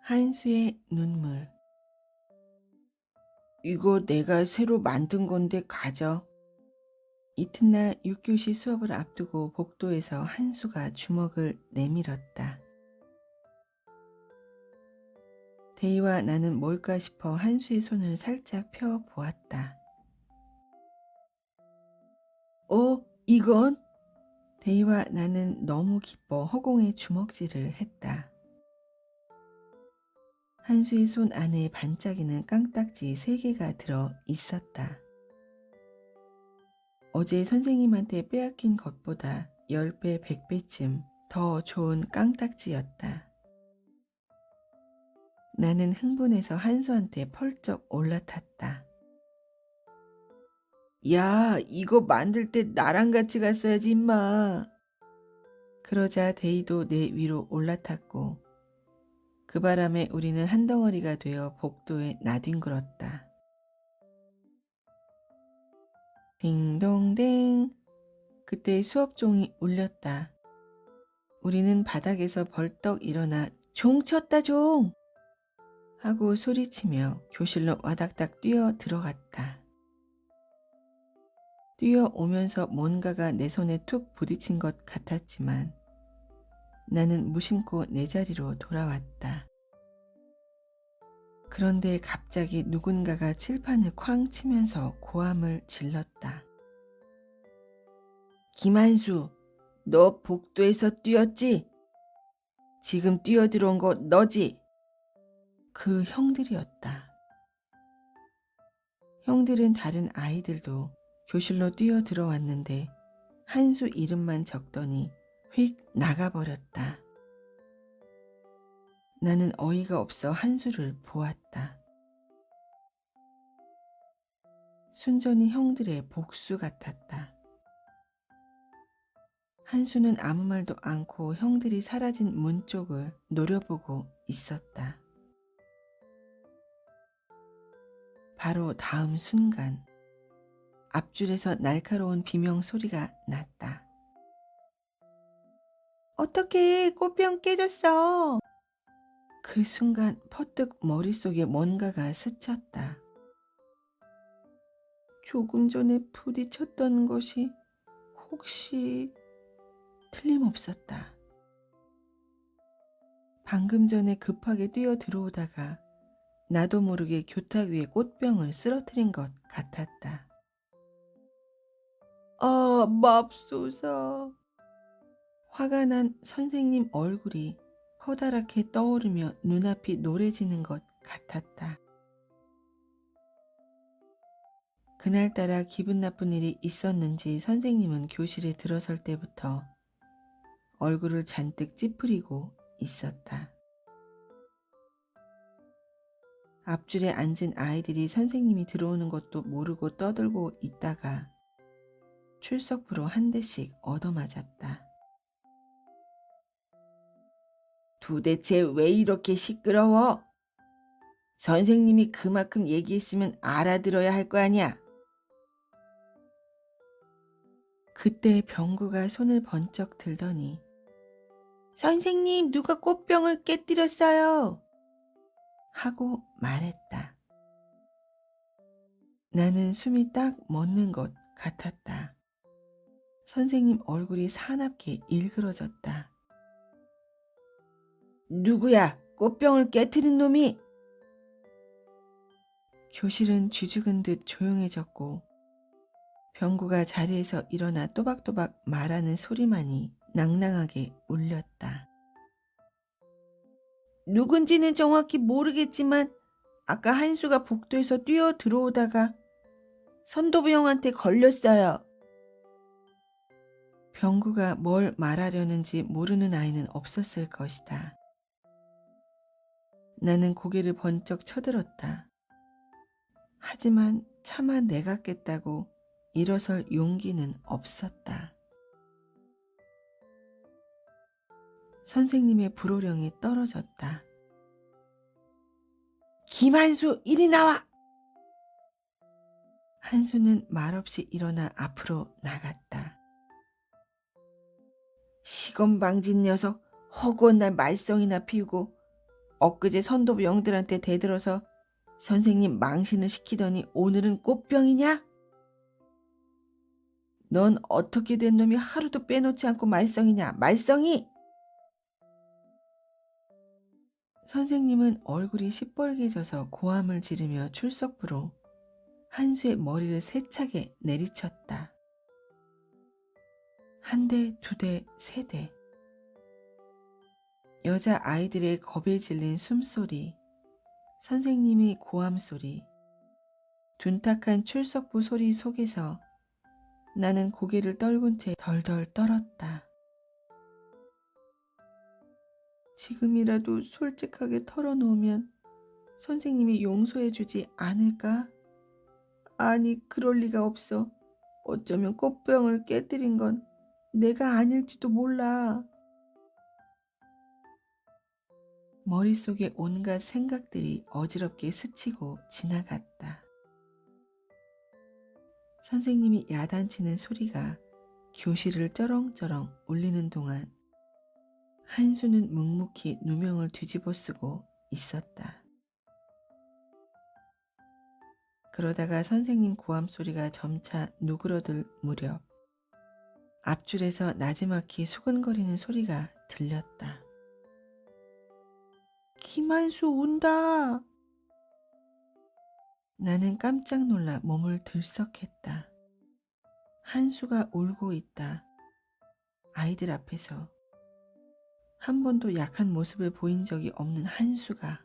한수의 눈물. 이거 내가 새로 만든 건데 가져. 이튿날 6교시 수업을 앞두고 복도에서 한수가 주먹을 내밀었다. 대희와 나는 뭘까 싶어 한수의 손을 살짝 펴 보았다. 이건? 대희와 나는 너무 기뻐 허공에 주먹질을 했다. 한수의 손 안에 반짝이는 깡딱지 3개가 들어 있었다. 어제 선생님한테 빼앗긴 것보다 10배, 100배쯤 더 좋은 깡딱지였다. 나는 흥분해서 한수한테 펄쩍 올라탔다. 야, 이거 만들 때 나랑 같이 갔어야지 임마. 그러자 데이도 내 위로 올라탔고 그 바람에 우리는 한 덩어리가 되어 복도에 나뒹굴었다. 딩동댕. 그때 수업종이 울렸다. 우리는 바닥에서 벌떡 일어나 종 쳤다 종! 하고 소리치며 교실로 와닥닥 뛰어 들어갔다. 뛰어오면서 뭔가가 내 손에 툭 부딪힌 것 같았지만 나는 무심코 내 자리로 돌아왔다. 그런데 갑자기 누군가가 칠판을 쾅 치면서 고함을 질렀다. 김한수, 너 복도에서 뛰었지? 지금 뛰어들어온 거 너지? 그 형들이었다. 형들은 다른 아이들도 교실로 뛰어 들어왔는데 한수 이름만 적더니 휙 나가버렸다. 나는 어이가 없어 한수를 보았다. 순전히 형들의 복수 같았다. 한수는 아무 말도 않고 형들이 사라진 문 쪽을 노려보고 있었다. 바로 다음 순간 앞줄에서 날카로운 비명 소리가 났다. 어떡해, 꽃병 깨졌어. 그 순간 퍼뜩 머릿속에 뭔가가 스쳤다. 조금 전에 부딪혔던 것이 혹시 틀림없었다. 방금 전에 급하게 뛰어 들어오다가 나도 모르게 교탁 위에 꽃병을 쓰러뜨린 것 같았다. 아, 맙소사. 화가 난 선생님 얼굴이 커다랗게 떠오르며 눈앞이 노래지는 것 같았다. 그날따라 기분 나쁜 일이 있었는지 선생님은 교실에 들어설 때부터 얼굴을 잔뜩 찌푸리고 있었다. 앞줄에 앉은 아이들이 선생님이 들어오는 것도 모르고 떠들고 있다가 출석부로 한 대씩 얻어맞았다. 도대체 왜 이렇게 시끄러워? 선생님이 그만큼 얘기했으면 알아들어야 할 거 아니야. 그때 병구가 손을 번쩍 들더니 선생님, 누가 꽃병을 깨뜨렸어요. 하고 말했다. 나는 숨이 딱 멎는 것 같았다. 선생님 얼굴이 사납게 일그러졌다. 누구야? 꽃병을 깨트린 놈이? 교실은 쥐죽은 듯 조용해졌고 병구가 자리에서 일어나 또박또박 말하는 소리만이 낭낭하게 울렸다. 누군지는 정확히 모르겠지만 아까 한수가 복도에서 뛰어 들어오다가 선도부 형한테 걸렸어요. 병구가 뭘 말하려는지 모르는 아이는 없었을 것이다. 나는 고개를 번쩍 쳐들었다. 하지만 차마 내가 깼다고 일어설 용기는 없었다. 선생님의 불호령이 떨어졌다. 김한수, 이리 나와! 한수는 말없이 일어나 앞으로 나갔다. 시건방진 녀석, 허구한 날 말썽이나 피우고 엊그제 선도부 영들한테 대들어서 선생님 망신을 시키더니 오늘은 꽃병이냐? 넌 어떻게 된 놈이 하루도 빼놓지 않고 말썽이냐? 말썽이! 선생님은 얼굴이 시뻘개져서 고함을 지르며 출석부로 한수의 머리를 세차게 내리쳤다. 한 대, 두 대, 세 대. 여자 아이들의 겁에 질린 숨소리, 선생님의 고함 소리, 둔탁한 출석부 소리 속에서 나는 고개를 떨군 채 덜덜 떨었다. 지금이라도 솔직하게 털어놓으면 선생님이 용서해 주지 않을까? 아니, 그럴 리가 없어. 어쩌면 꽃병을 깨뜨린 건 내가 아닐지도 몰라. 머릿속에 온갖 생각들이 어지럽게 스치고 지나갔다. 선생님이 야단치는 소리가 교실을 쩌렁쩌렁 울리는 동안 한수는 묵묵히 누명을 뒤집어 쓰고 있었다. 그러다가 선생님 고함 소리가 점차 누그러들 무렵 앞줄에서 나지막히 수근거리는 소리가 들렸다. 김한수 운다. 나는 깜짝 놀라 몸을 들썩했다. 한수가 울고 있다. 아이들 앞에서. 한 번도 약한 모습을 보인 적이 없는 한수가.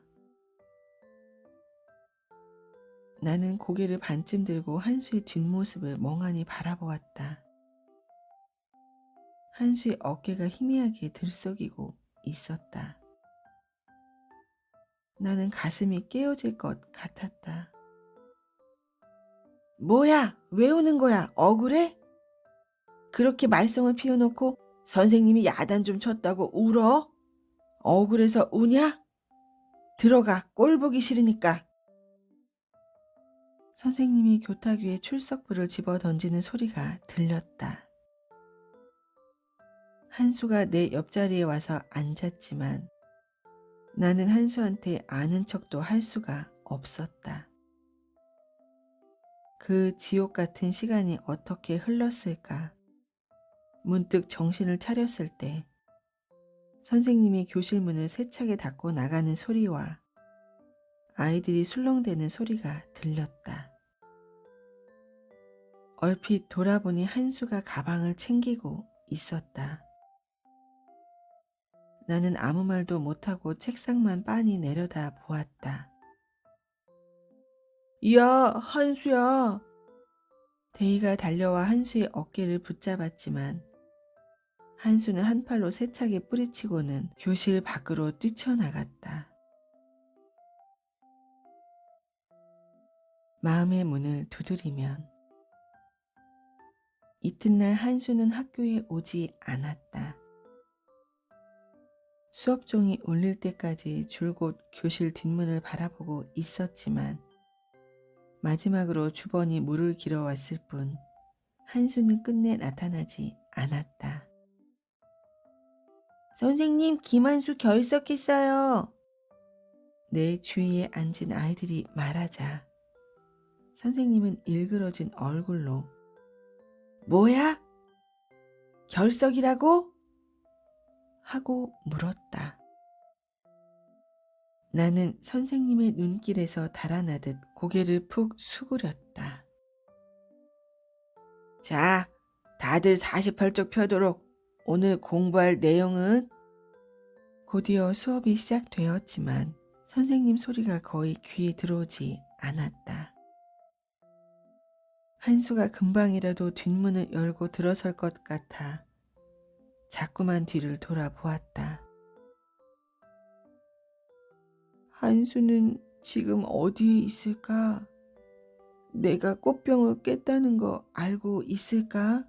나는 고개를 반쯤 들고 한수의 뒷모습을 멍하니 바라보았다. 한수의 어깨가 희미하게 들썩이고 있었다. 나는 가슴이 깨어질 것 같았다. 뭐야? 왜 우는 거야? 억울해? 그렇게 말썽을 피워놓고 선생님이 야단 좀 쳤다고 울어? 억울해서 우냐? 들어가, 꼴 보기 싫으니까. 선생님이 교탁 위에 출석부를 집어 던지는 소리가 들렸다. 한수가 내 옆자리에 와서 앉았지만 나는 한수한테 아는 척도 할 수가 없었다. 그 지옥 같은 시간이 어떻게 흘렀을까? 문득 정신을 차렸을 때 선생님이 교실 문을 세차게 닫고 나가는 소리와 아이들이 술렁대는 소리가 들렸다. 얼핏 돌아보니 한수가 가방을 챙기고 있었다. 나는 아무 말도 못하고 책상만 빤히 내려다 보았다. 야, 한수야. 데이가 달려와 한수의 어깨를 붙잡았지만 한수는 한 팔로 세차게 뿌리치고는 교실 밖으로 뛰쳐나갔다. 마음의 문을 두드리면 이튿날 한수는 학교에 오지 않았다. 수업종이 울릴 때까지 줄곧 교실 뒷문을 바라보고 있었지만 마지막으로 주번이 물을 길어왔을 뿐 한수는 끝내 나타나지 않았다. 선생님, 김한수 결석했어요. 내 주위에 앉은 아이들이 말하자 선생님은 일그러진 얼굴로 뭐야? 결석이라고? 하고 물었다. 나는 선생님의 눈길에서 달아나듯 고개를 푹 수그렸다. 자, 다들 48쪽 펴도록. 오늘 공부할 내용은? 곧이어 수업이 시작되었지만 선생님 소리가 거의 귀에 들어오지 않았다. 한수가 금방이라도 뒷문을 열고 들어설 것 같아 자꾸만 뒤를 돌아보았다. 한수는 지금 어디에 있을까? 내가 꽃병을 깼다는 거 알고 있을까?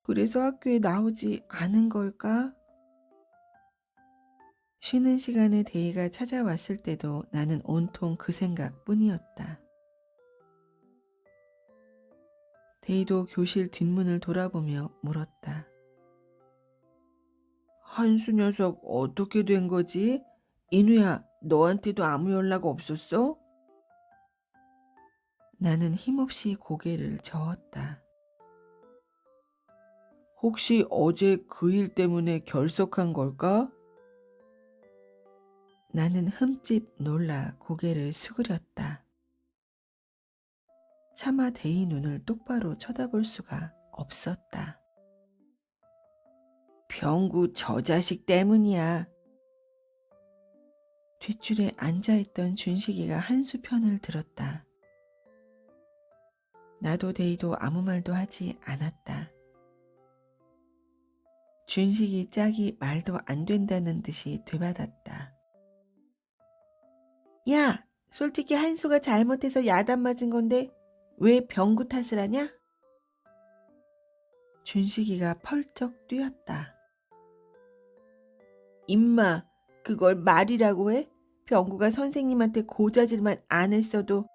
그래서 학교에 나오지 않은 걸까? 쉬는 시간에 데이가 찾아왔을 때도 나는 온통 그 생각뿐이었다. 데이도 교실 뒷문을 돌아보며 물었다. 한수 녀석 어떻게 된 거지? 인우야, 너한테도 아무 연락 없었어? 나는 힘없이 고개를 저었다. 혹시 어제 그 일 때문에 결석한 걸까? 나는 흠칫 놀라 고개를 수그렸다. 차마 대희 눈을 똑바로 쳐다볼 수가 없었다. 병구 저 자식 때문이야. 뒷줄에 앉아있던 준식이가 한수 편을 들었다. 나도 대희도 아무 말도 하지 않았다. 준식이 짝이 말도 안 된다는 듯이 되받았다. 야, 솔직히 한수가 잘못해서 야단 맞은 건데 왜 병구 탓을 하냐? 준식이가 펄쩍 뛰었다. 임마, 그걸 말이라고 해? 병구가 선생님한테 고자질만 안 했어도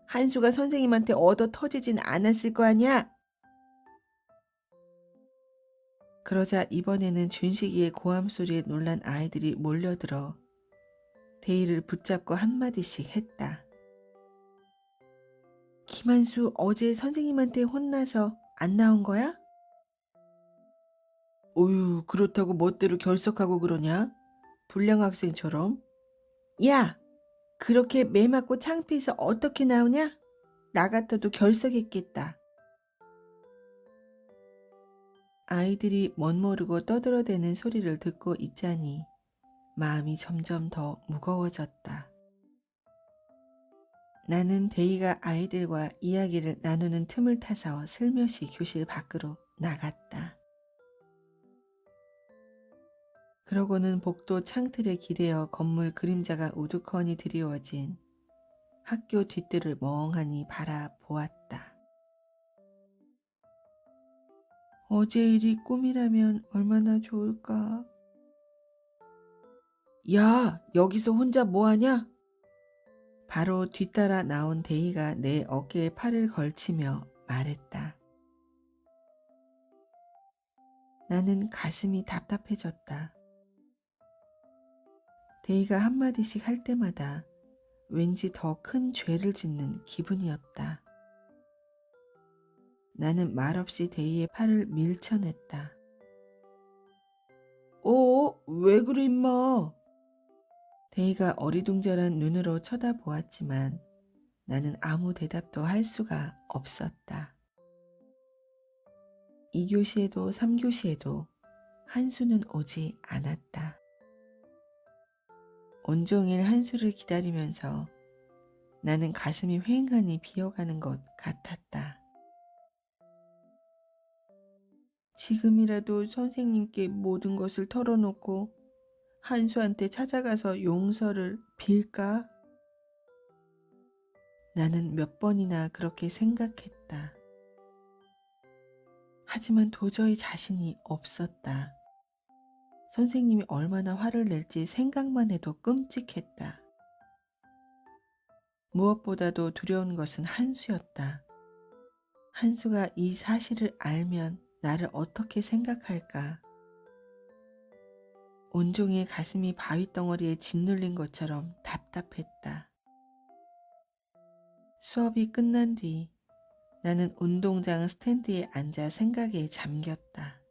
한수가 선생님한테 얻어 터지진 않았을 거 아니야? 그러자 이번에는 준식이의 고함 소리에 놀란 아이들이 몰려들어 대희를 붙잡고 한마디씩 했다. 김한수 어제 선생님한테 혼나서 안 나온 거야? 어휴, 그렇다고 멋대로 결석하고 그러냐? 불량 학생처럼. 야, 그렇게 매 맞고 창피해서 어떻게 나오냐? 나 같아도 결석했겠다. 아이들이 멋모르고 떠들어대는 소리를 듣고 있자니 마음이 점점 더 무거워졌다. 나는 대희가 아이들과 이야기를 나누는 틈을 타서 슬며시 교실 밖으로 나갔다. 그러고는 복도 창틀에 기대어 건물 그림자가 우두커니 드리워진 학교 뒷뜰을 멍하니 바라보았다. 어제 일이 꿈이라면 얼마나 좋을까. 야, 여기서 혼자 뭐하냐? 바로 뒤따라 나온 대희가 내 어깨에 팔을 걸치며 말했다. 나는 가슴이 답답해졌다. 대희가 한마디씩 할 때마다 왠지 더 큰 죄를 짓는 기분이었다. 나는 말없이 대희의 팔을 밀쳐냈다. 왜 그래 임마? 대희가 어리둥절한 눈으로 쳐다보았지만 나는 아무 대답도 할 수가 없었다. 2교시에도 3교시에도 한수는 오지 않았다. 온종일 한수를 기다리면서 나는 가슴이 휑하니 비어가는 것 같았다. 지금이라도 선생님께 모든 것을 털어놓고 한수한테 찾아가서 용서를 빌까? 나는 몇 번이나 그렇게 생각했다. 하지만 도저히 자신이 없었다. 선생님이 얼마나 화를 낼지 생각만 해도 끔찍했다. 무엇보다도 두려운 것은 한수였다. 한수가 이 사실을 알면 나를 어떻게 생각할까? 온종일 가슴이 바위덩어리에 짓눌린 것처럼 답답했다. 수업이 끝난 뒤 나는 운동장 스탠드에 앉아 생각에 잠겼다.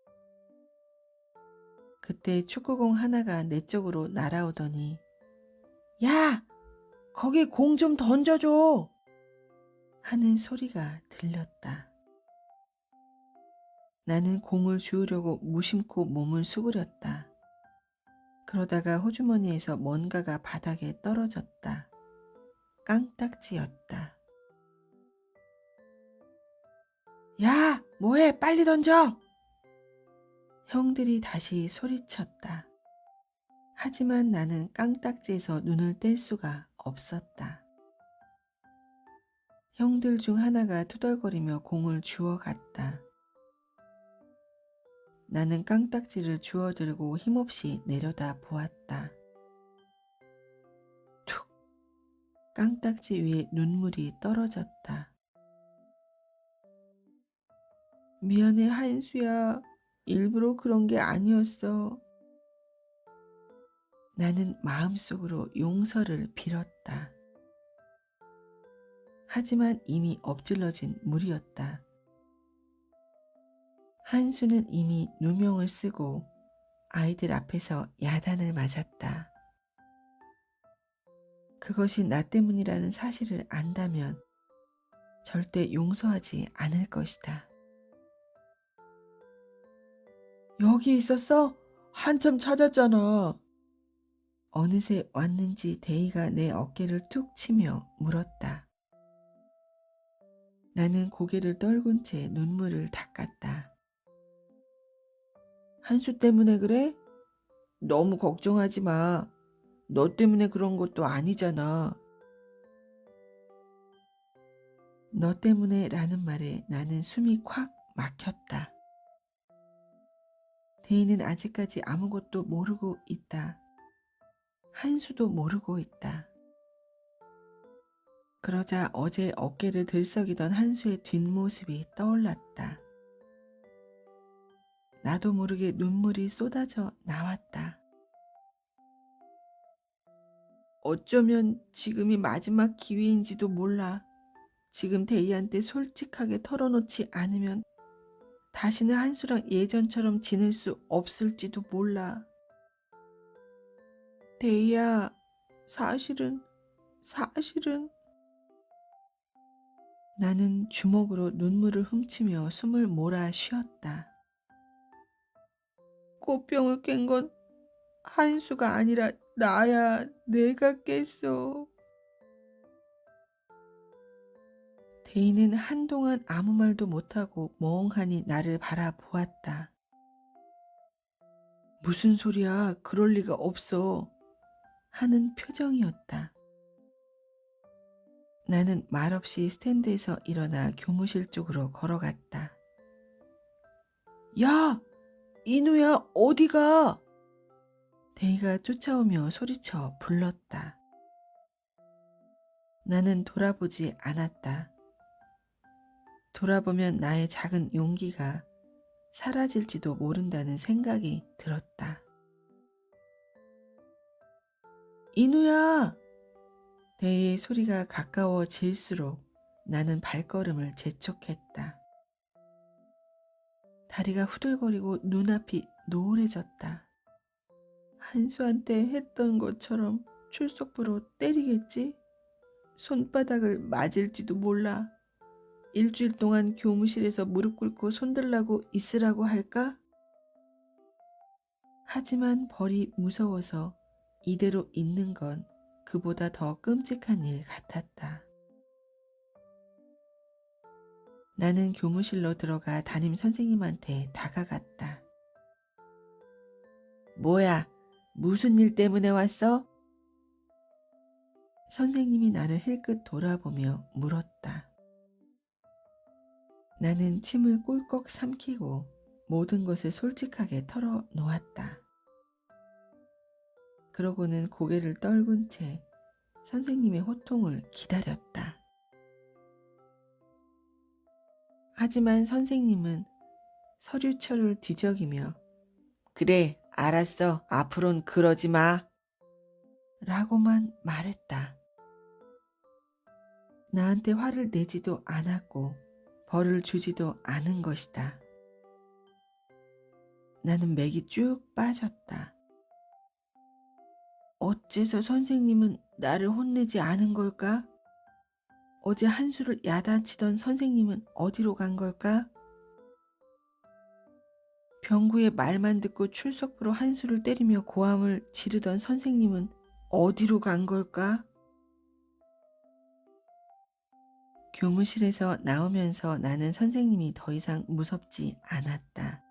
그때 축구공 하나가 내 쪽으로 날아오더니 야! 거기 공 좀 던져줘! 하는 소리가 들렸다. 나는 공을 주우려고 무심코 몸을 수그렸다. 그러다가 호주머니에서 뭔가가 바닥에 떨어졌다. 깡딱지였다. 야! 뭐해? 빨리 던져! 형들이 다시 소리쳤다. 하지만 나는 깡딱지에서 눈을 뗄 수가 없었다. 형들 중 하나가 투덜거리며 공을 주워갔다. 나는 깡딱지를 주워들고 힘없이 내려다 보았다. 툭! 깡딱지 위에 눈물이 떨어졌다. 미안해 한수야. 일부러 그런 게 아니었어. 나는 마음속으로 용서를 빌었다. 하지만 이미 엎질러진 물이었다. 한수는 이미 누명을 쓰고 아이들 앞에서 야단을 맞았다. 그것이 나 때문이라는 사실을 안다면 절대 용서하지 않을 것이다. 여기 있었어? 한참 찾았잖아. 어느새 왔는지 데이가 내 어깨를 툭 치며 물었다. 나는 고개를 떨군 채 눈물을 닦았다. 한수 때문에 그래? 너무 걱정하지 마. 너 때문에 그런 것도 아니잖아. 너 때문에 라는 말에 나는 숨이 콱 막혔다. 데이는 아직까지 아무것도 모르고 있다. 한수도 모르고 있다. 그러자 어제 어깨를 들썩이던 한수의 뒷모습이 떠올랐다. 나도 모르게 눈물이 쏟아져 나왔다. 어쩌면 지금이 마지막 기회인지도 몰라. 지금 데이한테 솔직하게 털어놓지 않으면 다시는 한수랑 예전처럼 지낼 수 없을지도 몰라. 데이야, 사실은 나는 주먹으로 눈물을 훔치며 숨을 몰아 쉬었다. 꽃병을 깬 건 한수가 아니라 나야. 내가 깼어. 데이는 한동안 아무 말도 못하고 멍하니 나를 바라보았다. 무슨 소리야? 그럴 리가 없어. 하는 표정이었다. 나는 말없이 스탠드에서 일어나 교무실 쪽으로 걸어갔다. 야! 인우야, 어디가? 데이가 쫓아오며 소리쳐 불렀다. 나는 돌아보지 않았다. 돌아보면 나의 작은 용기가 사라질지도 모른다는 생각이 들었다. 인우야! 데이의 소리가 가까워질수록 나는 발걸음을 재촉했다. 다리가 후들거리고 눈앞이 노을해졌다. 한수한테 했던 것처럼 출석부로 때리겠지? 손바닥을 맞을지도 몰라. 일주일 동안 교무실에서 무릎 꿇고 손들라고 있으라고 할까? 하지만 벌이 무서워서 이대로 있는 건 그보다 더 끔찍한 일 같았다. 나는 교무실로 들어가 담임 선생님한테 다가갔다. 뭐야? 무슨 일 때문에 왔어? 선생님이 나를 힐끗 돌아보며 물었다. 나는 침을 꿀꺽 삼키고 모든 것을 솔직하게 털어놓았다. 그러고는 고개를 떨군 채 선생님의 호통을 기다렸다. 하지만 선생님은 서류철을 뒤적이며 그래, 알았어. 앞으론 그러지 마. 라고만 말했다. 나한테 화를 내지도 않았고 벌을 주지도 않은 것이다. 나는 맥이 쭉 빠졌다. 어째서 선생님은 나를 혼내지 않은 걸까? 어제 한수를 야단치던 선생님은 어디로 간 걸까? 병구의 말만 듣고 출석부로 한수를 때리며 고함을 지르던 선생님은 어디로 간 걸까? 교무실에서 나오면서 나는 선생님이 더 이상 무섭지 않았다.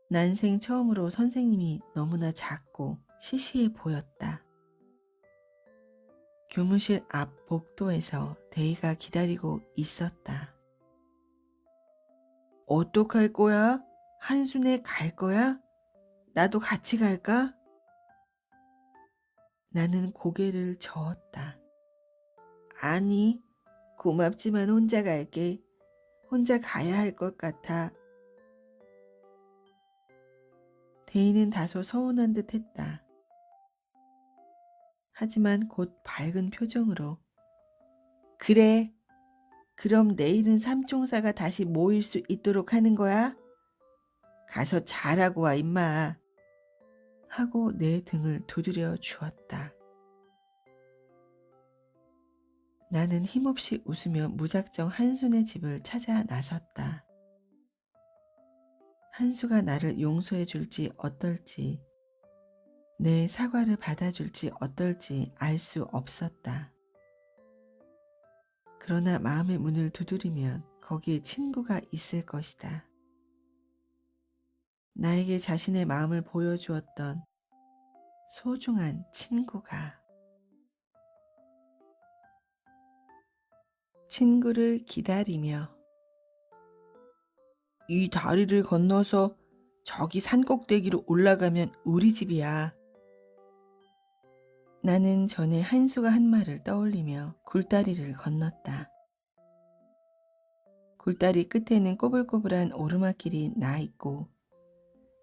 난생 처음으로 선생님이 너무나 작고 시시해 보였다. 교무실 앞 복도에서 데이가 기다리고 있었다. 어떡할 거야? 한순에 갈 거야? 나도 같이 갈까? 나는 고개를 저었다. 아니, 고맙지만 혼자 갈게. 혼자 가야 할 것 같아. 대인은 다소 서운한 듯 했다. 하지만 곧 밝은 표정으로 그래, 그럼 내일은 삼총사가 다시 모일 수 있도록 하는 거야? 가서 잘하고 와 임마. 하고 내 등을 두드려 주었다. 나는 힘없이 웃으며 무작정 한순의 집을 찾아 나섰다. 한수가 나를 용서해 줄지 어떨지, 내 사과를 받아줄지 어떨지 알 수 없었다. 그러나 마음의 문을 두드리면 거기에 친구가 있을 것이다. 나에게 자신의 마음을 보여주었던 소중한 친구가. 친구를 기다리며 이 다리를 건너서 저기 산꼭대기로 올라가면 우리 집이야. 나는 전에 한수가 한 말을 떠올리며 굴다리를 건넜다. 굴다리 끝에는 꼬불꼬불한 오르막길이 나 있고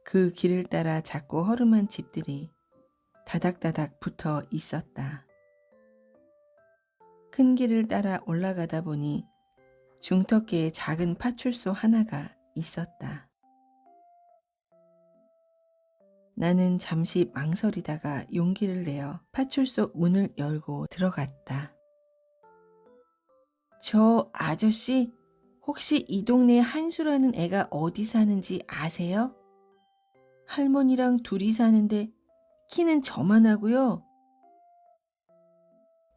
그 길을 따라 작고 허름한 집들이 다닥다닥 붙어 있었다. 큰 길을 따라 올라가다 보니 중턱계에 작은 파출소 하나가 있었다. 나는 잠시 망설이다가 용기를 내어 파출소 문을 열고 들어갔다. 저 아저씨, 혹시 이 동네에 한수라는 애가 어디 사는지 아세요? 할머니랑 둘이 사는데 키는 저만하고요.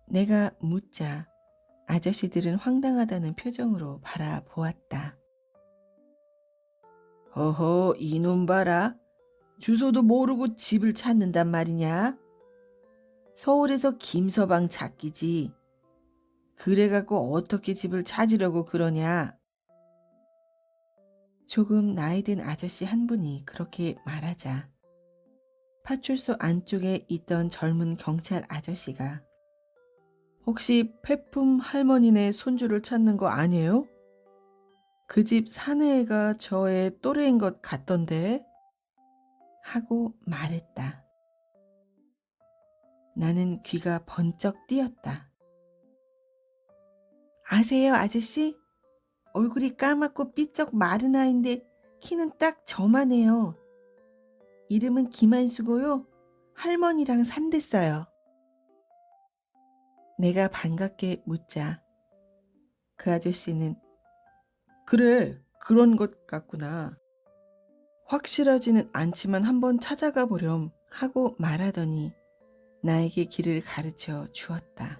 내가 묻자 아저씨들은 황당하다는 표정으로 바라보았다. 허허, 이놈 봐라. 주소도 모르고 집을 찾는단 말이냐? 서울에서 김서방 찾기지. 그래갖고 어떻게 집을 찾으려고 그러냐? 조금 나이 든 아저씨 한 분이 그렇게 말하자 파출소 안쪽에 있던 젊은 경찰 아저씨가 혹시 폐품 할머니네 손주를 찾는 거 아니에요? 그 집 사내애가 저의 또래인 것 같던데? 하고 말했다. 나는 귀가 번쩍 뛰었다. 아세요, 아저씨? 얼굴이 까맣고 삐쩍 마른 아인데 키는 딱 저만해요. 이름은 김한수고요. 할머니랑 산댔어요. 내가 반갑게 묻자 그 아저씨는 그래, 그런 것 같구나. 확실하지는 않지만 한번 찾아가 보렴 하고 말하더니 나에게 길을 가르쳐 주었다.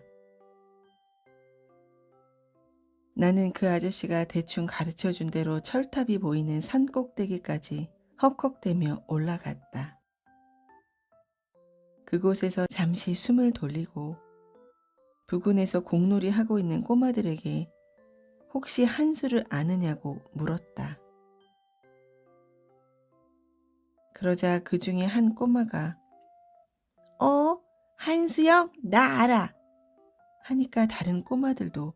나는 그 아저씨가 대충 가르쳐 준 대로 철탑이 보이는 산꼭대기까지 헉헉대며 올라갔다. 그곳에서 잠시 숨을 돌리고 부근에서 공놀이 하고 있는 꼬마들에게 혹시 한수를 아느냐고 물었다. 그러자 그 중에 한 꼬마가 한수형? 나 알아. 하니까 다른 꼬마들도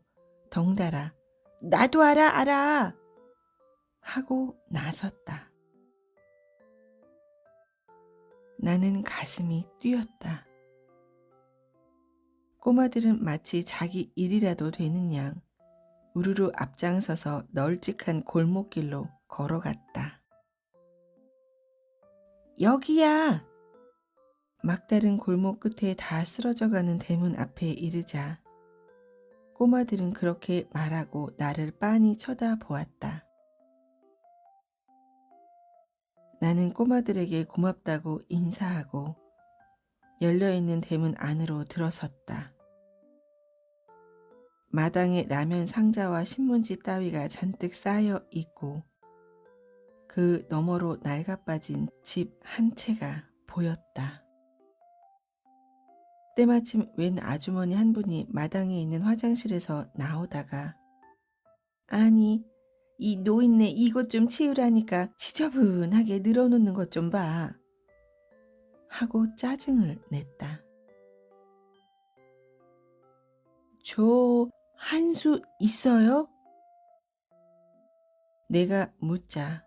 덩달아 나도 알아. 하고 나섰다. 나는 가슴이 뛰었다. 꼬마들은 마치 자기 일이라도 되는 양 우르르 앞장서서 널찍한 골목길로 걸어갔다. 여기야! 막다른 골목 끝에 다 쓰러져가는 대문 앞에 이르자 꼬마들은 그렇게 말하고 나를 빤히 쳐다보았다. 나는 꼬마들에게 고맙다고 인사하고 열려있는 대문 안으로 들어섰다. 마당에 라면 상자와 신문지 따위가 잔뜩 쌓여 있고 그 너머로 낡아빠진 집 한 채가 보였다. 때마침 웬 아주머니 한 분이 마당에 있는 화장실에서 나오다가 아니 이 노인네 이것 좀 치우라니까 지저분하게 늘어놓는 것 좀 봐. 하고 짜증을 냈다. 저 한수 있어요? 내가 묻자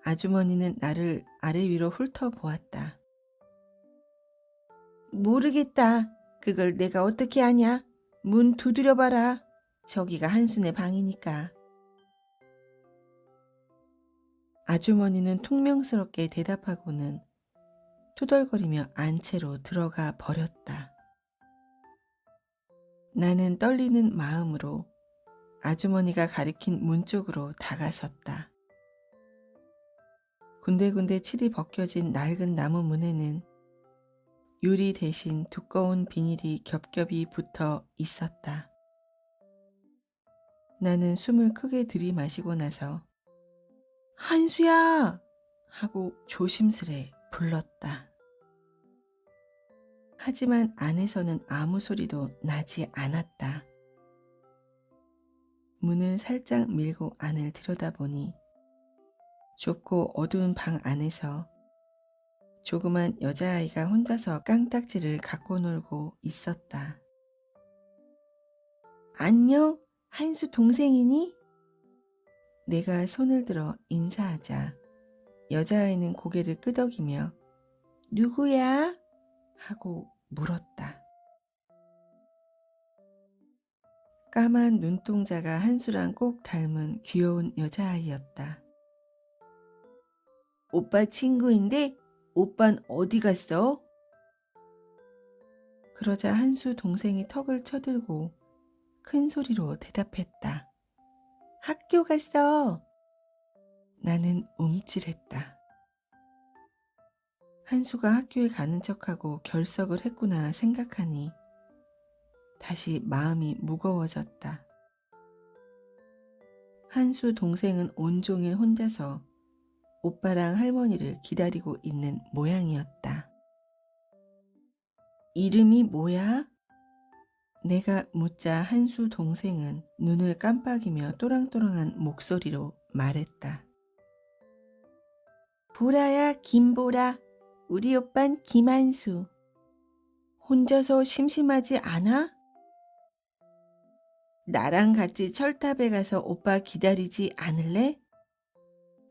아주머니는 나를 아래 위로 훑어보았다. 모르겠다. 그걸 내가 어떻게 아냐? 문 두드려봐라. 저기가 한순의 방이니까. 아주머니는 퉁명스럽게 대답하고는 투덜거리며 안채로 들어가 버렸다. 나는 떨리는 마음으로 아주머니가 가리킨 문 쪽으로 다가섰다. 군데군데 칠이 벗겨진 낡은 나무 문에는 유리 대신 두꺼운 비닐이 겹겹이 붙어 있었다. 나는 숨을 크게 들이마시고 나서 한수야! 하고 조심스레 불렀다. 하지만 안에서는 아무 소리도 나지 않았다. 문을 살짝 밀고 안을 들여다보니 좁고 어두운 방 안에서 조그만 여자아이가 혼자서 깡딱지를 갖고 놀고 있었다. 안녕? 한수 동생이니? 내가 손을 들어 인사하자 여자아이는 고개를 끄덕이며 누구야? 하고 물었다. 까만 눈동자가 한수랑 꼭 닮은 귀여운 여자아이였다. 오빠 친구인데 오빤 어디 갔어? 그러자 한수 동생이 턱을 쳐들고 큰 소리로 대답했다. 학교 갔어. 나는 움찔했다. 한수가 학교에 가는 척하고 결석을 했구나 생각하니 다시 마음이 무거워졌다. 한수 동생은 온종일 혼자서 오빠랑 할머니를 기다리고 있는 모양이었다. 이름이 뭐야? 내가 묻자 한수 동생은 눈을 깜빡이며 또랑또랑한 목소리로 말했다. 보라야 김보라. 우리 오빤 김한수. 혼자서 심심하지 않아? 나랑 같이 철탑에 가서 오빠 기다리지 않을래?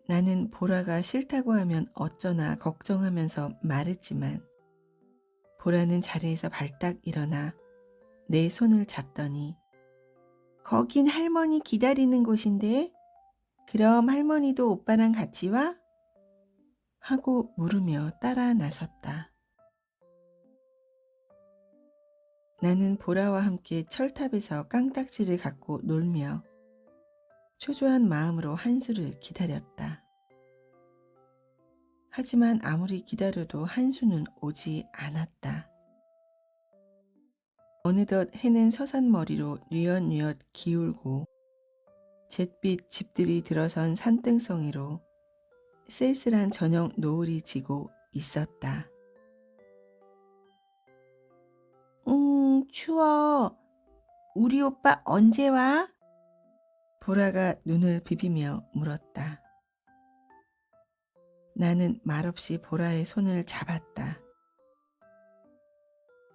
나는 보라가 싫다고 하면 어쩌나 걱정하면서 말했지만 보라는 자리에서 발딱 일어나 내 손을 잡더니 거긴 할머니 기다리는 곳인데 그럼 할머니도 오빠랑 같이 와? 하고 물으며 따라 나섰다. 나는 보라와 함께 철탑에서 깡딱지를 갖고 놀며 초조한 마음으로 한수를 기다렸다. 하지만 아무리 기다려도 한수는 오지 않았다. 어느덧 해는 서산머리로 뉘엿뉘엿 기울고 잿빛 집들이 들어선 산등성이로 쓸쓸한 저녁 노을이 지고 있었다. 추워. 우리 오빠 언제 와? 보라가 눈을 비비며 물었다. 나는 말없이 보라의 손을 잡았다.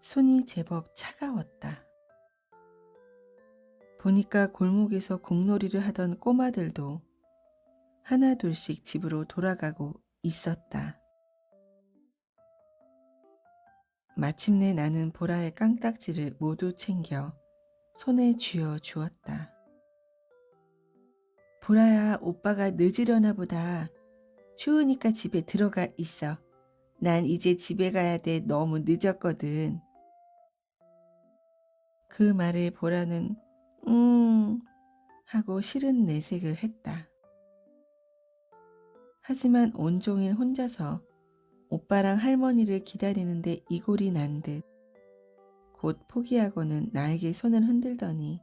손이 제법 차가웠다. 보니까 골목에서 공놀이를 하던 꼬마들도 하나둘씩 집으로 돌아가고 있었다. 마침내 나는 보라의 깡딱지를 모두 챙겨 손에 쥐어 주었다. 보라야, 오빠가 늦으려나 보다. 추우니까 집에 들어가 있어. 난 이제 집에 가야 돼. 너무 늦었거든. 그 말에 보라는 하고 싫은 내색을 했다. 하지만 온종일 혼자서 오빠랑 할머니를 기다리는데 이골이 난 듯 곧 포기하고는 나에게 손을 흔들더니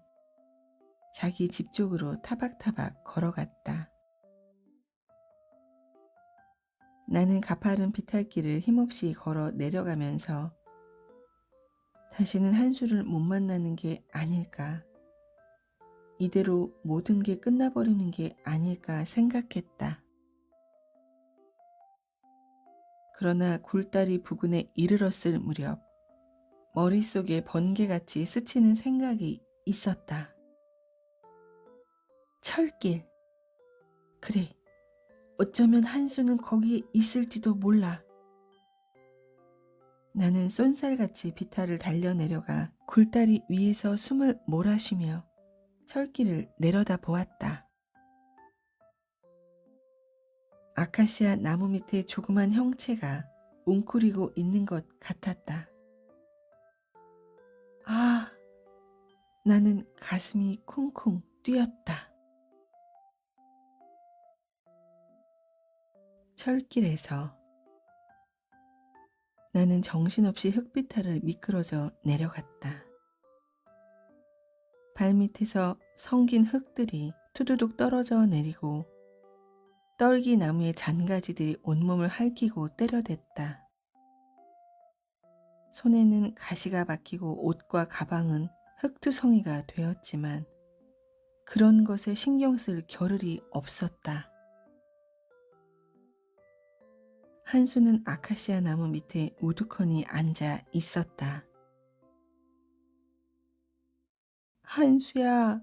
자기 집 쪽으로 타박타박 걸어갔다. 나는 가파른 비탈길을 힘없이 걸어 내려가면서 다시는 한수를 못 만나는 게 아닐까, 이대로 모든 게 끝나버리는 게 아닐까 생각했다. 그러나 굴다리 부근에 이르렀을 무렵 머릿속에 번개같이 스치는 생각이 있었다. 철길. 그래, 어쩌면 한수는 거기에 있을지도 몰라. 나는 쏜살같이 비탈을 달려내려가 굴다리 위에서 숨을 몰아쉬며 철길을 내려다 보았다. 아카시아 나무 밑에 조그만 형체가 웅크리고 있는 것 같았다. 아! 나는 가슴이 쿵쿵 뛰었다. 철길에서 나는 정신없이 흙비탈을 미끄러져 내려갔다. 발밑에서 성긴 흙들이 투두둑 떨어져 내리고 떨기 나무의 잔가지들이 온몸을 핥히고 때려댔다. 손에는 가시가 박히고 옷과 가방은 흙투성이가 되었지만 그런 것에 신경 쓸 겨를이 없었다. 한수는 아카시아 나무 밑에 우두커니 앉아 있었다. 한수야.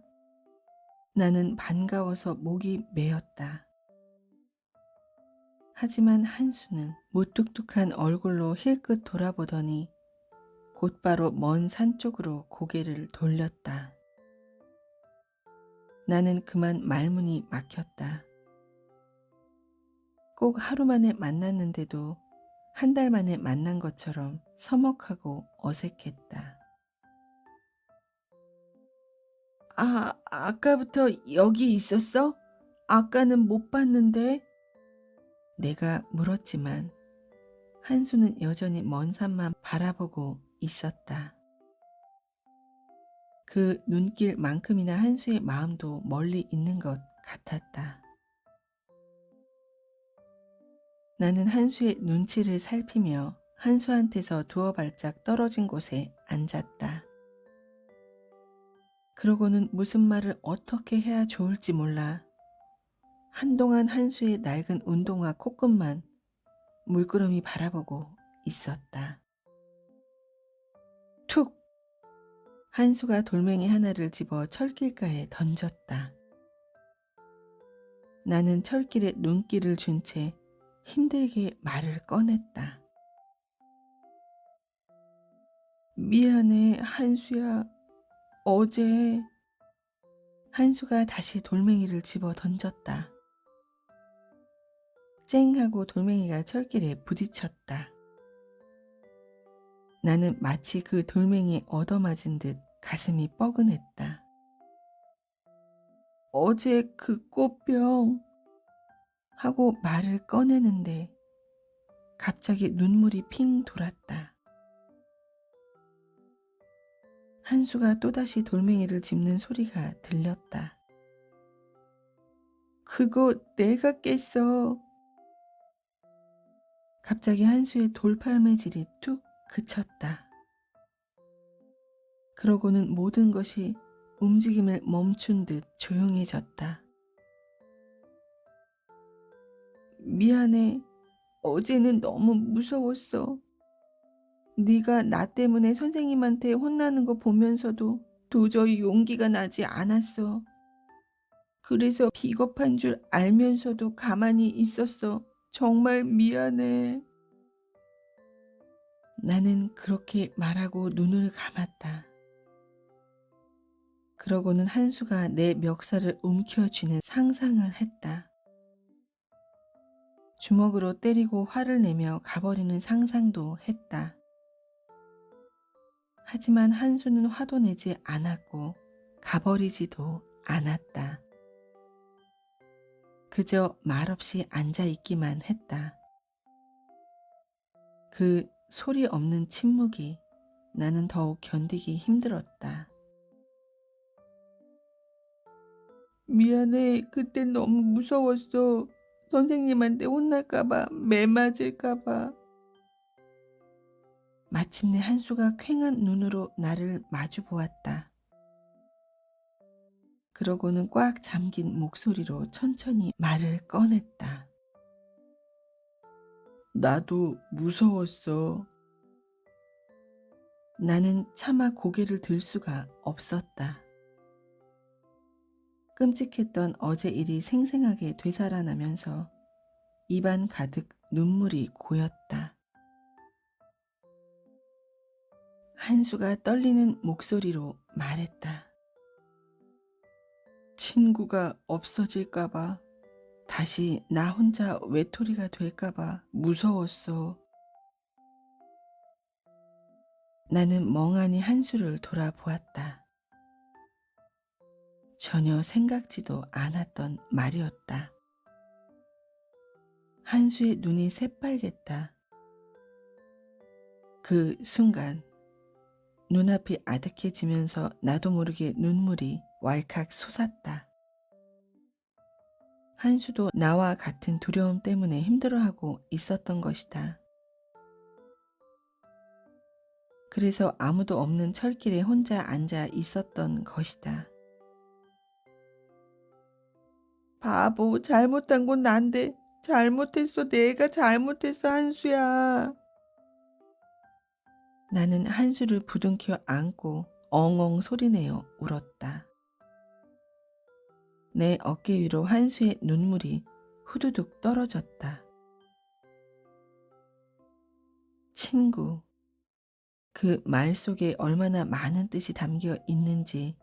나는 반가워서 목이 메었다. 하지만 한수는 무뚝뚝한 얼굴로 힐끗 돌아보더니 곧바로 먼 산 쪽으로 고개를 돌렸다. 나는 그만 말문이 막혔다. 꼭 하루 만에 만났는데도 한 달 만에 만난 것처럼 서먹하고 어색했다. 아까부터 여기 있었어? 아까는 못 봤는데? 내가 물었지만 한수는 여전히 먼 산만 바라보고 있었다. 그 눈길만큼이나 한수의 마음도 멀리 있는 것 같았다. 나는 한수의 눈치를 살피며 한수한테서 두어 발짝 떨어진 곳에 앉았다. 그러고는 무슨 말을 어떻게 해야 좋을지 몰라 한동안 한수의 낡은 운동화 코끝만 물끄러미 바라보고 있었다. 툭! 한수가 돌멩이 하나를 집어 철길가에 던졌다. 나는 철길에 눈길을 준 채 힘들게 말을 꺼냈다. 미안해, 한수야. 어제... 한수가 다시 돌멩이를 집어 던졌다. 쨍 하고 돌멩이가 철길에 부딪혔다. 나는 마치 그 돌멩이에 얻어맞은 듯 가슴이 뻐근했다. 어제 그 꽃병 하고 말을 꺼내는데 갑자기 눈물이 핑 돌았다. 한수가 또다시 돌멩이를 짚는 소리가 들렸다. 그거 내가 깼어. 갑자기 한수의 돌팔매질이 툭 그쳤다. 그러고는 모든 것이 움직임을 멈춘 듯 조용해졌다. 미안해. 어제는 너무 무서웠어. 네가 나 때문에 선생님한테 혼나는 거 보면서도 도저히 용기가 나지 않았어. 그래서 비겁한 줄 알면서도 가만히 있었어. 정말 미안해. 나는 그렇게 말하고 눈을 감았다. 그러고는 한수가 내 멱살을 움켜쥐는 상상을 했다. 주먹으로 때리고 화를 내며 가버리는 상상도 했다. 하지만 한수는 화도 내지 않았고 가버리지도 않았다. 그저 말없이 앉아있기만 했다. 그 소리 없는 침묵이 나는 더욱 견디기 힘들었다. 미안해. 그땐 너무 무서웠어. 선생님한테 혼날까봐, 매 맞을까봐. 마침내 한수가 퀭한 눈으로 나를 마주 보았다. 그러고는 꽉 잠긴 목소리로 천천히 말을 꺼냈다. 나도 무서웠어. 나는 차마 고개를 들 수가 없었다. 끔찍했던 어제 일이 생생하게 되살아나면서 입안 가득 눈물이 고였다. 한수가 떨리는 목소리로 말했다. 친구가 없어질까봐, 다시 나 혼자 외톨이가 될까봐 무서웠어. 나는 멍하니 한수를 돌아보았다. 전혀 생각지도 않았던 말이었다. 한수의 눈이 새빨갰다. 그 순간 눈앞이 아득해지면서 나도 모르게 눈물이 왈칵 솟았다. 한수도 나와 같은 두려움 때문에 힘들어하고 있었던 것이다. 그래서 아무도 없는 철길에 혼자 앉아 있었던 것이다. 바보, 잘못한 건 난데. 잘못했어. 내가 잘못했어, 한수야. 나는 한수를 부둥켜 안고 엉엉 소리내어 울었다. 내 어깨 위로 한수의 눈물이 후두둑 떨어졌다. 친구. 그 말 속에 얼마나 많은 뜻이 담겨 있는지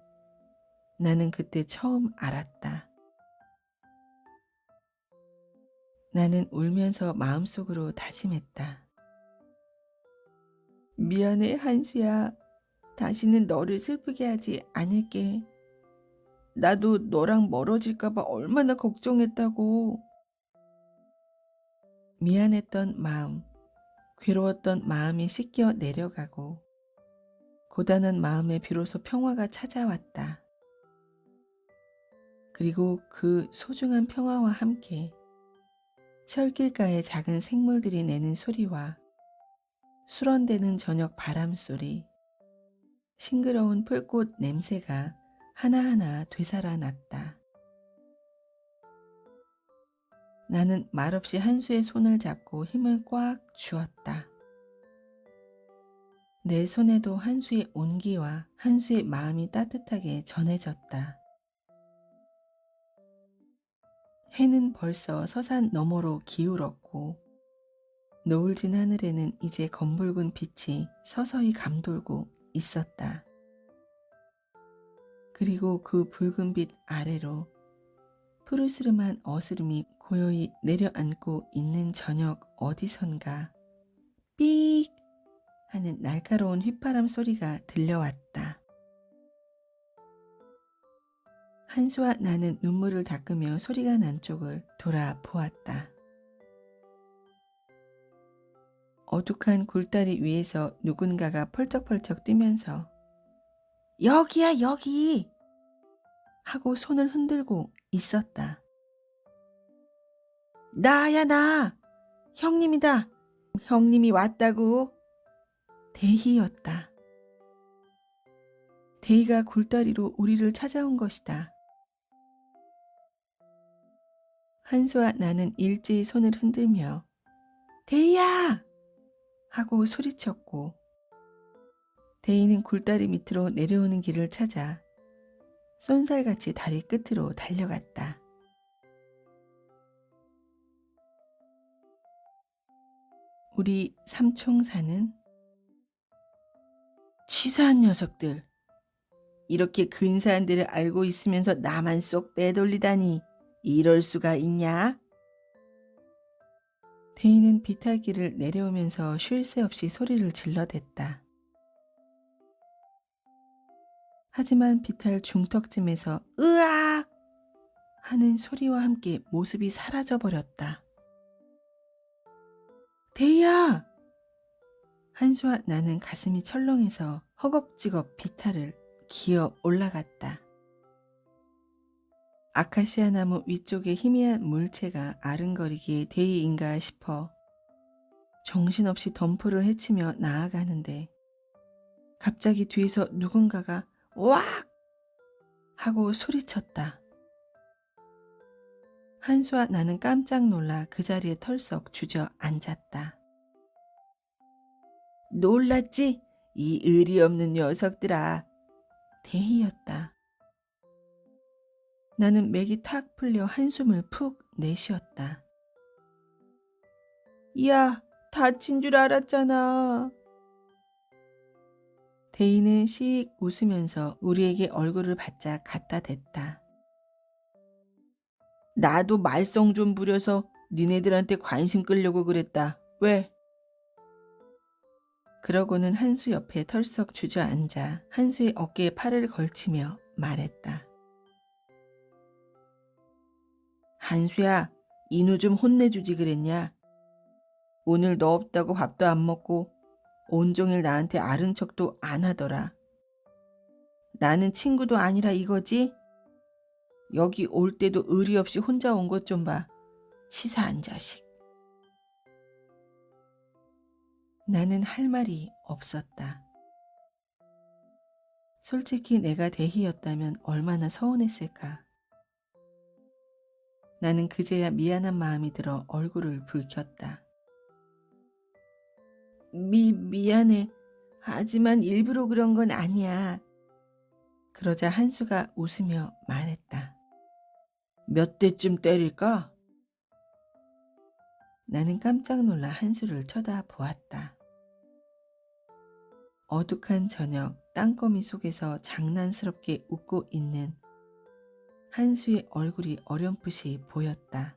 나는 그때 처음 알았다. 나는 울면서 마음속으로 다짐했다. 미안해, 한수야. 다시는 너를 슬프게 하지 않을게. 나도 너랑 멀어질까봐 얼마나 걱정했다고. 미안했던 마음, 괴로웠던 마음이 씻겨 내려가고 고단한 마음에 비로소 평화가 찾아왔다. 그리고 그 소중한 평화와 함께 철길가의 작은 생물들이 내는 소리와 수런대는 저녁 바람소리, 싱그러운 풀꽃 냄새가 하나하나 되살아났다. 나는 말없이 한수의 손을 잡고 힘을 꽉 주었다. 내 손에도 한수의 온기와 한수의 마음이 따뜻하게 전해졌다. 해는 벌써 서산 너머로 기울었고 노을진 하늘에는 이제 검붉은 빛이 서서히 감돌고 있었다. 그리고 그 붉은 빛 아래로 푸르스름한 어스름이 고요히 내려앉고 있는 저녁 어디선가 삑 하는 날카로운 휘파람 소리가 들려왔다. 한수와 나는 눈물을 닦으며 소리가 난 쪽을 돌아보았다. 어둑한 굴다리 위에서 누군가가 펄쩍펄쩍 뛰면서 여기야, 여기! 하고 손을 흔들고 있었다. 나야, 나! 형님이다! 형님이 왔다고! 대희였다. 대희가 굴다리로 우리를 찾아온 것이다. 한수와 나는 일제히 손을 흔들며 대희야! 하고 소리쳤고 대희는 굴다리 밑으로 내려오는 길을 찾아 쏜살같이 다리 끝으로 달려갔다. 우리 삼총사는 치사한 녀석들. 이렇게 근사한 데를 알고 있으면서 나만 쏙 빼돌리다니 이럴 수가 있냐? 대인은 비탈길을 내려오면서 쉴 새 없이 소리를 질러댔다. 하지만 비탈 중턱쯤에서 으악! 하는 소리와 함께 모습이 사라져버렸다. 대희야! 한수와 나는 가슴이 철렁해서 허겁지겁 비탈을 기어 올라갔다. 아카시아 나무 위쪽에 희미한 물체가 아른거리기에 대희인가 싶어 정신없이 덤프를 헤치며 나아가는데 갑자기 뒤에서 누군가가 왁! 하고 소리쳤다. 한수와 나는 깜짝 놀라 그 자리에 털썩 주저앉았다. 놀랐지? 이 의리 없는 녀석들아. 대희였다. 나는 맥이 탁 풀려 한숨을 푹 내쉬었다. 야, 다친 줄 알았잖아. 데이는 씩 웃으면서 우리에게 얼굴을 바짝 갖다 댔다. 나도 말썽 좀 부려서 니네들한테 관심 끌려고 그랬다. 왜? 그러고는 한수 옆에 털썩 주저앉아 한수의 어깨에 팔을 걸치며 말했다. 한수야, 인우 좀 혼내주지 그랬냐? 오늘 너 없다고 밥도 안 먹고 온종일 나한테 아른 척도 안 하더라. 나는 친구도 아니라 이거지? 여기 올 때도 의리 없이 혼자 온 것 좀 봐. 치사한 자식. 나는 할 말이 없었다. 솔직히 내가 대희였다면 얼마나 서운했을까. 나는 그제야 미안한 마음이 들어 얼굴을 붉혔다. 미안해. 하지만 일부러 그런 건 아니야. 그러자 한수가 웃으며 말했다. 몇 대쯤 때릴까? 나는 깜짝 놀라 한수를 쳐다보았다. 어둑한 저녁 땅거미 속에서 장난스럽게 웃고 있는 한수의 얼굴이 어렴풋이 보였다.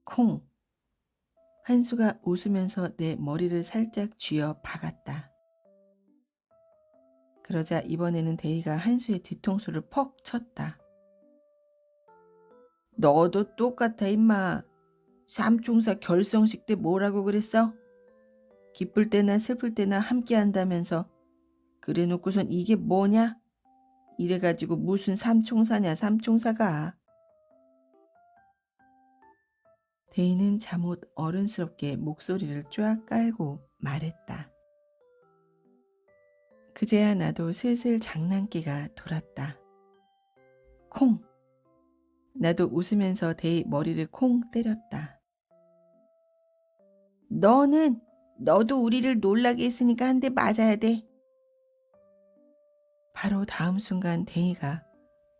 콩! 한수가 웃으면서 내 머리를 살짝 쥐어 박았다. 그러자 이번에는 데이가 한수의 뒤통수를 퍽 쳤다. 너도 똑같아 임마. 삼총사 결성식 때 뭐라고 그랬어? 기쁠 때나 슬플 때나 함께 한다면서 그래 놓고선 이게 뭐냐? 이래가지고 무슨 삼총사냐 삼총사가. 데이는 잠옷 어른스럽게 목소리를 쫙 깔고 말했다. 그제야 나도 슬슬 장난기가 돌았다. 콩! 나도 웃으면서 데이 머리를 콩 때렸다. 너도 우리를 놀라게 했으니까 한 대 맞아야 돼. 바로 다음 순간 데이가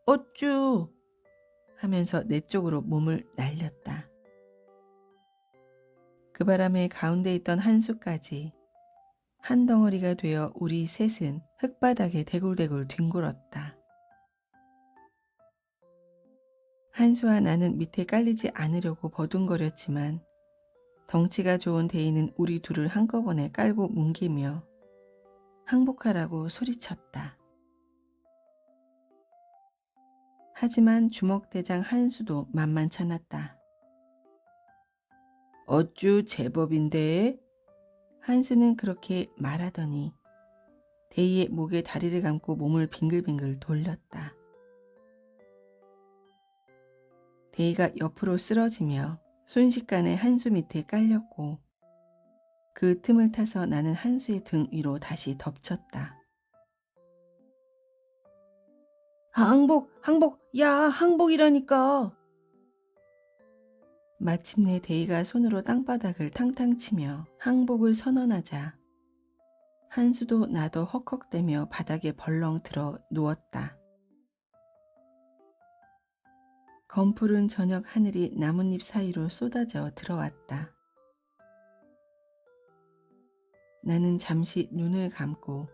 어쭈 하면서 내 쪽으로 몸을 날렸다. 그 바람에 가운데 있던 한수까지 한 덩어리가 되어 우리 셋은 흙바닥에 대굴대굴 뒹굴었다. 한수와 나는 밑에 깔리지 않으려고 버둥거렸지만 덩치가 좋은 데이는 우리 둘을 한꺼번에 깔고 뭉개며 항복하라고 소리쳤다. 하지만 주먹대장 한수도 만만찮았다. 어쭈 제법인데? 한수는 그렇게 말하더니 데이의 목에 다리를 감고 몸을 빙글빙글 돌렸다. 데이가 옆으로 쓰러지며 순식간에 한수 밑에 깔렸고 그 틈을 타서 나는 한수의 등 위로 다시 덮쳤다. 야, 항복이라니까. 마침내 데이가 손으로 땅바닥을 탕탕 치며 항복을 선언하자 한수도 나도 헉헉대며 바닥에 벌렁 들어 누웠다. 검푸른 저녁 하늘이 나뭇잎 사이로 쏟아져 들어왔다. 나는 잠시 눈을 감고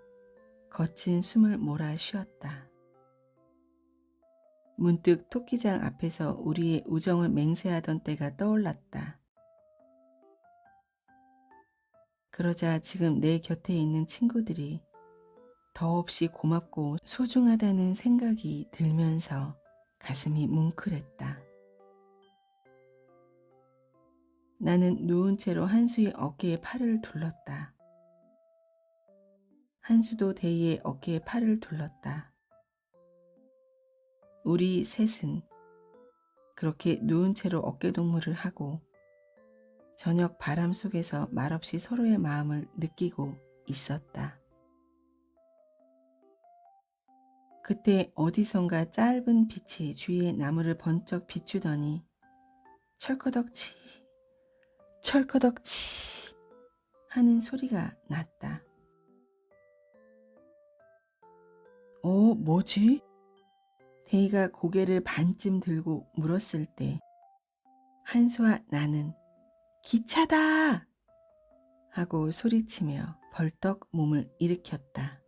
거친 숨을 몰아 쉬었다. 문득 토끼장 앞에서 우리의 우정을 맹세하던 때가 떠올랐다. 그러자 지금 내 곁에 있는 친구들이 더없이 고맙고 소중하다는 생각이 들면서 가슴이 뭉클했다. 나는 누운 채로 한수의 어깨에 팔을 둘렀다. 한수도 데이의 어깨에 팔을 둘렀다. 우리 셋은 그렇게 누운 채로 어깨동무를 하고 저녁 바람 속에서 말없이 서로의 마음을 느끼고 있었다. 그때 어디선가 짧은 빛이 주위의 나무를 번쩍 비추더니 철커덕치 철커덕치 하는 소리가 났다. 뭐지? 데이가 고개를 반쯤 들고 물었을 때 한수와 나는 기차다! 하고 소리치며 벌떡 몸을 일으켰다.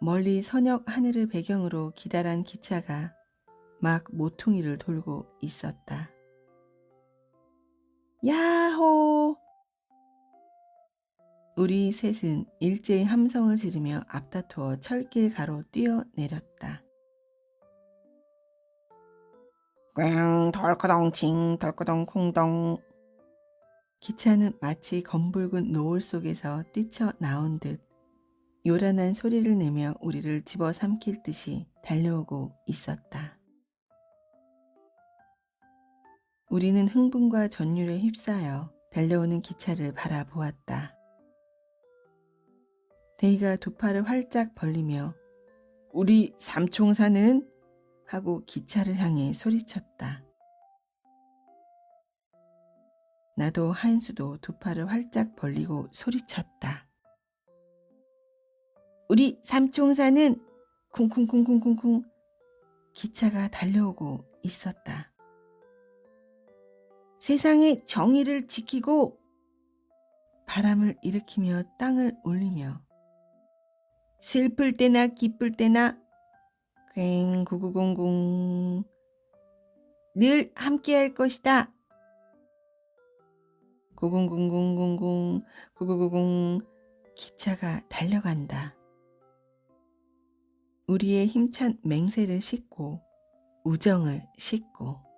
멀리 선역 하늘을 배경으로 기다란 기차가 막 모퉁이를 돌고 있었다. 야호! 우리 셋은 일제히 함성을 지르며 앞다투어 철길 가로 뛰어내렸다. 꽝 덜커덩칭 덜커덩 쿵덩. 기차는 마치 검붉은 노을 속에서 뛰쳐나온 듯 요란한 소리를 내며 우리를 집어삼킬 듯이 달려오고 있었다. 우리는 흥분과 전율에 휩싸여 달려오는 기차를 바라보았다. 데이가 두 팔을 활짝 벌리며 우리 삼총사는? 하고 기차를 향해 소리쳤다. 나도 한수도 두 팔을 활짝 벌리고 소리쳤다. 우리 삼총사는? 쿵쿵쿵쿵쿵쿵. 기차가 달려오고 있었다. 세상의 정의를 지키고. 바람을 일으키며 땅을 울리며 슬플 때나 기쁠 때나 괭 구구공공 늘 함께할 것이다. 구공공공공공 구구구공. 기차가 달려간다. 우리의 힘찬 맹세를 싣고 우정을 싣고